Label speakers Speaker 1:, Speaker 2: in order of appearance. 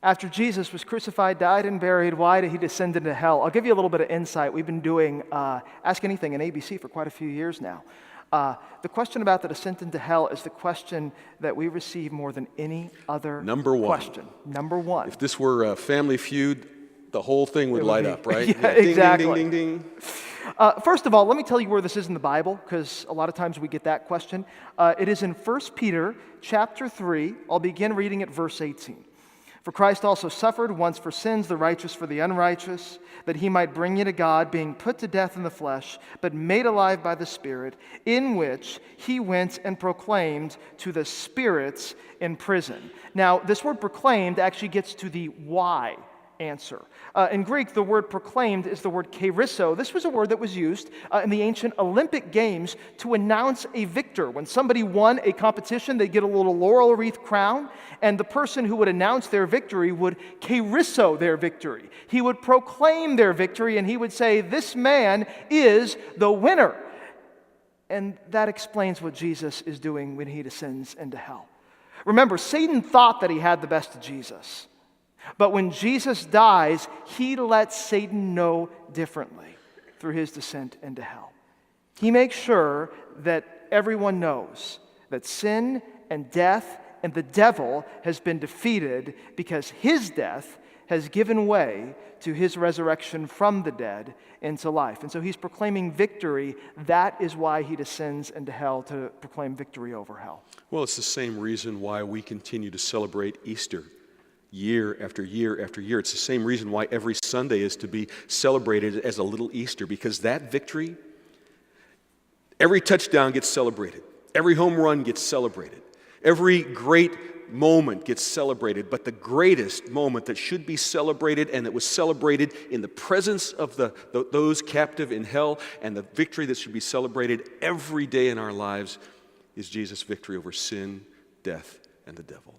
Speaker 1: After Jesus was crucified, died, and buried, why did he descend into hell? I'll give you a little bit of insight. We've been doing Ask Anything in ABC for quite a few years now. The question about the descent into hell is the question that we receive more than any other question. Number one.
Speaker 2: If this were a Family Feud, the whole thing would light up, right?
Speaker 1: Yeah,
Speaker 2: Ding,
Speaker 1: exactly.
Speaker 2: ding, ding, ding, ding.
Speaker 1: First of all, let me tell you where this is in the Bible, because a lot of times we get that question. It is in 1 Peter chapter 3. I'll begin reading at verse 18. For Christ also suffered once for sins, the righteous for the unrighteous, that he might bring you to God, being put to death in the flesh, but made alive by the Spirit, in which he went and proclaimed to the spirits in prison. Now, this word proclaimed actually gets to the why answer. In Greek, the word proclaimed is the word kerisso. This was a word that was used in the ancient Olympic Games to announce a victor. When somebody won a competition, they'd get a little laurel wreath crown, and the person who would announce their victory would kerisso their victory. He would proclaim their victory, and he would say, "This man is the winner." And that explains what Jesus is doing when he descends into hell. Remember, Satan thought that he had the best of Jesus. But when Jesus dies, he lets Satan know differently through his descent into hell. He makes sure that everyone knows that sin and death and the devil has been defeated because his death has given way to his resurrection from the dead into life. And so he's proclaiming victory. That is why he descends into hell, to proclaim victory over hell.
Speaker 2: Well, it's the same reason why we continue to celebrate Easter. Year after year after year. It's the same reason why every Sunday is to be celebrated as a little Easter, because that victory, every touchdown gets celebrated. Every home run gets celebrated. Every great moment gets celebrated. But the greatest moment that should be celebrated, and that was celebrated in the presence of those captive in hell, and the victory that should be celebrated every day in our lives, is Jesus' victory over sin, death, and the devil.